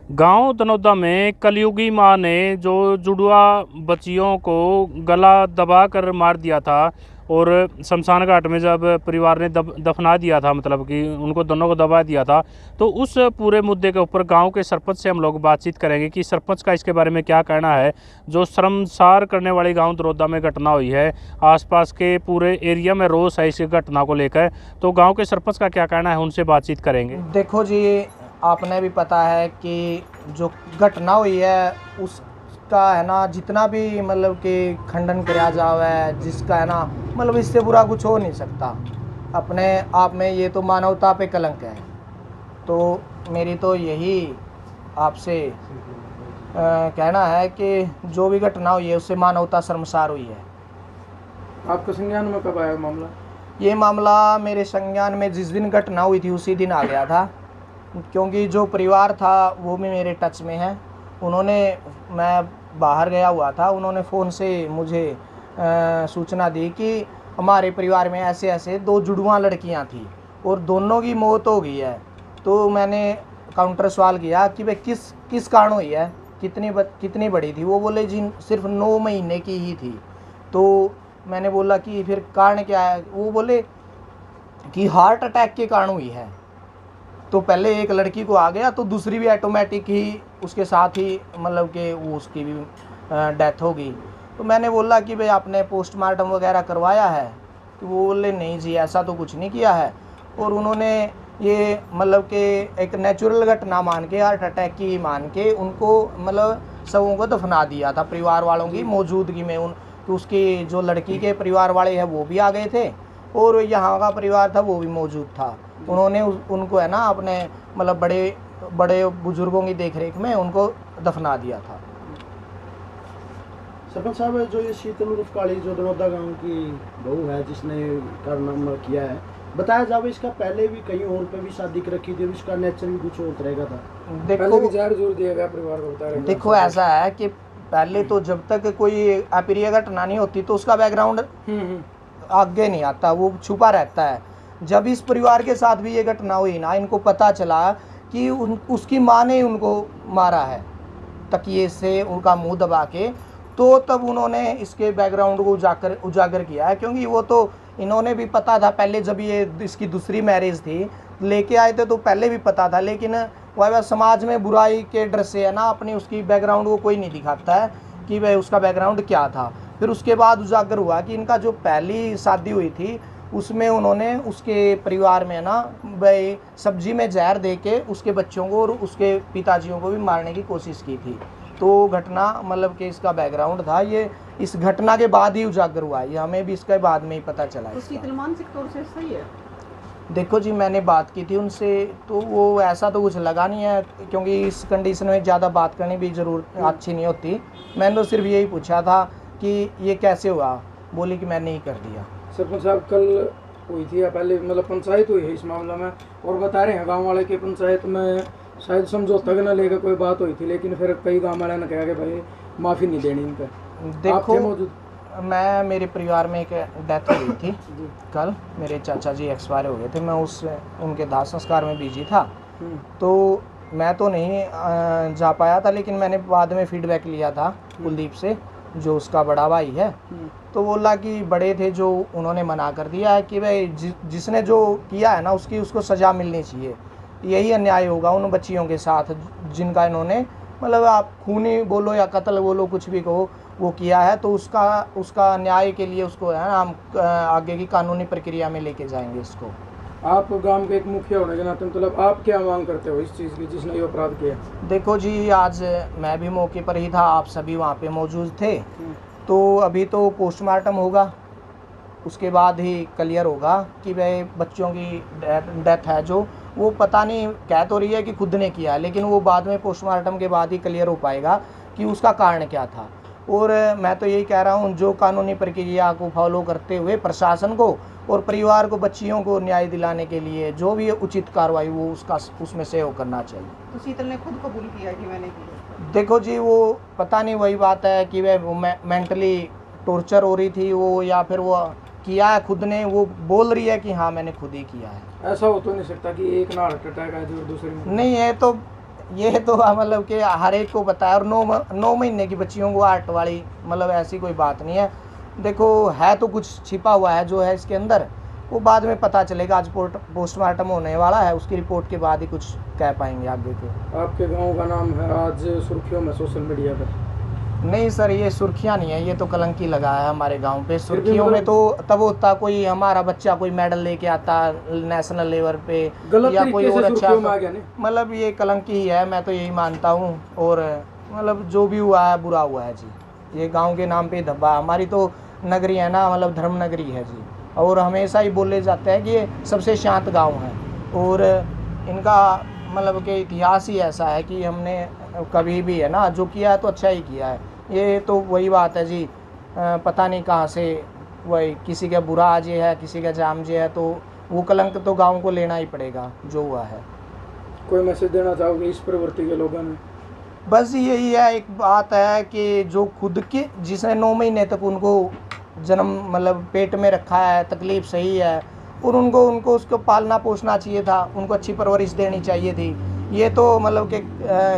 गांव दनौदा में कलयुगी मां ने जो जुड़वा बच्चियों को गला दबा कर मार दिया था और शमशान घाट में जब परिवार ने दफना दिया था, मतलब कि उनको दोनों को दबा दिया था, तो उस पूरे मुद्दे के ऊपर गांव के सरपंच से हम लोग बातचीत करेंगे कि सरपंच का इसके बारे में क्या कहना है। जो शर्मसार करने वाली गांव दनौदा में घटना हुई है, आसपास के पूरे एरिया में रोष है इस घटना को लेकर, तो गाँव के सरपंच का क्या कहना है, उनसे बातचीत करेंगे। देखो जी, आपने भी पता है कि जो घटना हुई है उसका है ना, जितना भी मतलब कि खंडन किया जावे, जिसका है ना मतलब इससे बुरा कुछ हो नहीं सकता। अपने आप में ये तो मानवता पे कलंक है। तो मेरी तो यही आपसे कहना है कि जो भी घटना हुई है उससे मानवता शर्मसार हुई है। आपके संज्ञान में कब आया मामला? ये मामला मेरे संज्ञान में जिस दिन घटना हुई थी उसी दिन आ गया था, क्योंकि जो परिवार था वो भी मेरे टच में है। उन्होंने, मैं बाहर गया हुआ था, उन्होंने फ़ोन से मुझे सूचना दी कि हमारे परिवार में ऐसे ऐसे 2 जुड़वा लड़कियां थी और दोनों की मौत हो गई है। तो मैंने काउंटर सवाल किया कि भाई किस कारण हुई है, कितनी बड़ी थी। वो बोले जी सिर्फ 9 महीने की ही थी। तो मैंने बोला कि फिर कारण क्या है। वो बोले कि हार्ट अटैक के कारण हुई है। तो पहले एक लड़की को आ गया तो दूसरी भी ऑटोमेटिक ही उसके साथ ही मतलब कि वो उसकी भी डेथ हो गई। तो मैंने बोला कि भाई आपने पोस्टमार्टम वगैरह करवाया है? तो वो बोले नहीं जी ऐसा तो कुछ नहीं किया है। और उन्होंने ये मतलब कि एक नेचुरल घटना मान के, हार्ट अटैक की मान के उनको मतलब सबों को दफना दिया था परिवार वालों की मौजूदगी में। तो उसकी जो लड़की के परिवार वाले हैं वो भी आ गए थे और यहाँ का परिवार था वो भी मौजूद था। उन्होंने उनको है ना अपने मतलब बड़े बड़े बुजुर्गों की देखरेख में उनको दफना दिया था। सरपंच साहब, जो ये शीतल उर्फ काली जो दनौदा गांव की बहू है जिसने कारनामा किया है, बताया जावे इसका पहले भी कहीं और पे भी शादी कर रखी थी, इसका नेचर भी कुछ और रहेगा था? देखो जार जोर दिया गया परिवार को, बता रहे। देखो ऐसा है कि पहले तो जब तक कोई अप्रिय घटना नहीं होती तो उसका बैकग्राउंड आगे नहीं आता, वो छुपा रहता है। जब इस परिवार के साथ भी ये घटना हुई ना, इनको पता चला कि उसकी माँ ने उनको मारा है तकिए से उनका मुंह दबा के, तो तब उन्होंने इसके बैकग्राउंड को उजागर किया है। क्योंकि वो तो इन्होंने भी पता था पहले, जब ये इसकी दूसरी मैरिज थी लेके आए थे तो पहले भी पता था, लेकिन वह समाज में बुराई के डर से है ना अपनी उसकी बैकग्राउंड को कोई नहीं दिखाता है कि वह उसका बैकग्राउंड क्या था। फिर उसके बाद उजागर हुआ कि इनका जो पहली शादी हुई थी उसमें उन्होंने उसके परिवार में ना भाई सब्जी में जहर दे के उसके बच्चों को और उसके पिताजियों को भी मारने की कोशिश की थी। तो घटना मतलब कि इसका बैकग्राउंड था ये, इस घटना के बाद ही उजागर हुआ, ये हमें भी इसके बाद में ही पता चला। तो शीतल मानसिक तौर से सही है? देखो जी, मैंने बात की थी उनसे तो वो ऐसा तो कुछ लगा नहीं है, क्योंकि इस कंडीशन में ज़्यादा बात करनी भी अच्छी नहीं होती। मैंने तो सिर्फ यही पूछा था कि ये कैसे हुआ, बोली कि मैंने ही कर दिया। सरपंच साहब, कल हुई थी या पहले मतलब पंचायत हुई है इस मामले में, और बता रहे हैं गांव वाले की पंचायत में शायद समझौता न लेकर कोई बात हुई थी, लेकिन फिर कई गांव वाले ने कहा कि भाई माफ़ी नहीं देनी इन पर। देखो मेरे परिवार में एक डेथ हुई थी कल, मेरे चाचा जी एक्सपायर हो गए थे, मैं उनके दाह संस्कार में बिजी था तो मैं तो नहीं जा पाया था, लेकिन मैंने बाद में फीडबैक लिया था कुलदीप से जो उसका बड़ा भाई है। तो बोला कि बड़े थे जो उन्होंने मना कर दिया है कि भाई जिसने जो किया है ना उसको सज़ा मिलनी चाहिए। यही अन्याय होगा उन बच्चियों के साथ जिनका इन्होंने मतलब आप खूनी बोलो या कत्ल बोलो कुछ भी कहो वो किया है। तो उसका न्याय के लिए उसको है ना हम आगे की कानूनी प्रक्रिया में लेके जाएंगे इसको। आप गांव के एक मुखिया होने के नाते मतलब आप क्या मांग करते हो इस चीज़ की जिसने ये अपराध किया? देखो जी, आज मैं भी मौके पर ही था, आप सभी वहाँ पे मौजूद थे। तो अभी तो पोस्टमार्टम होगा, उसके बाद ही क्लियर होगा कि भाई बच्चों की डेथ है जो वो पता नहीं कह तो रही है कि खुद ने किया, लेकिन वो बाद में पोस्टमार्टम के बाद ही क्लियर हो पाएगा कि उसका कारण क्या था। और मैं तो यही कह रहा हूँ जो कानूनी प्रक्रिया को फॉलो करते हुए प्रशासन को और परिवार को बच्चियों को न्याय दिलाने के लिए जो भी उचित कार्रवाई वो उसमें सहयोग करना चाहिए। तो शीतल ने खुद कबूल किया कि मैंने किया? देखो जी, वो पता नहीं, वही बात है कि वह मेंटली टॉर्चर हो रही थी वो या फिर वो किया है खुद ने, वो बोल रही है कि हाँ मैंने खुद ही किया है। ऐसा हो तो नहीं सकता कि एक ना हार्ट अटैक है जो दूसरे में? नहीं, है तो ये तो मतलब कि हर एक को पता है। और 9 महीने की बच्चियों को हार्ट वाली मतलब ऐसी कोई बात नहीं है। देखो है तो कुछ छिपा हुआ है जो है इसके अंदर, वो बाद में पता चलेगा। आज पोस्टमार्टम होने वाला है, उसकी रिपोर्ट के बाद ही कुछ कह पाएंगे आगे के। आपके गांव का नाम है आज सुर्खियों में सोशल मीडिया पर। नहीं सर, ये सुर्खियाँ नहीं है, ये तो कलंकी लगा है हमारे गांव पे। सुर्खियों मतलब में तो तब होता कोई हमारा बच्चा कोई मेडल लेके आता नेशनल लेवल पे गलत या कोई तरीके और से अच्छा, सुर्खियों में आ गया नहीं। मतलब ये कलंकी ही है, मैं तो यही मानता हूँ। और मतलब जो भी हुआ है बुरा हुआ है जी। ये गांव के नाम पे धब्बा, हमारी तो नगरी है ना, मतलब धर्म नगरी है जी। और हमेशा ही बोले जाते हैं कि ये सबसे शांत गांव है। और इनका मतलब कि इतिहास ही ऐसा है कि हमने कभी भी है ना जो किया है तो अच्छा ही किया है। ये तो वही बात है जी, पता नहीं कहाँ से वही किसी का बुरा आज ये है, किसी का जाम जे है, तो वो कलंक तो गांव को लेना ही पड़ेगा जो हुआ है। कोई मैसेज देना चाहोगे इस प्रवृत्ति के लोगों में? बस यही है, एक बात है कि जो खुद के जिसने 9 महीने तक उनको जन्म मतलब पेट में रखा है, तकलीफ़ सही है, और उनको उसको पालना पोसना चाहिए था, उनको अच्छी परवरिश देनी चाहिए थी। ये तो मतलब कि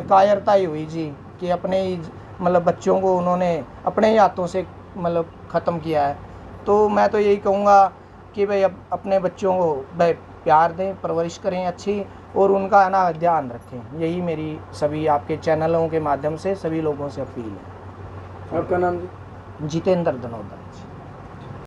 कायरता ही हुई जी कि अपने ही मतलब बच्चों को उन्होंने अपने ही हाथों से मतलब ख़त्म किया है। तो मैं तो यही कहूँगा कि भाई अपने बच्चों को भाई प्यार दें, परवरिश करें अच्छी, और उनका ना ध्यान रखें। यही मेरी सभी आपके चैनलों के माध्यम से सभी लोगों से अपील है। आपका नाम जी? जितेंद्र धनोदा।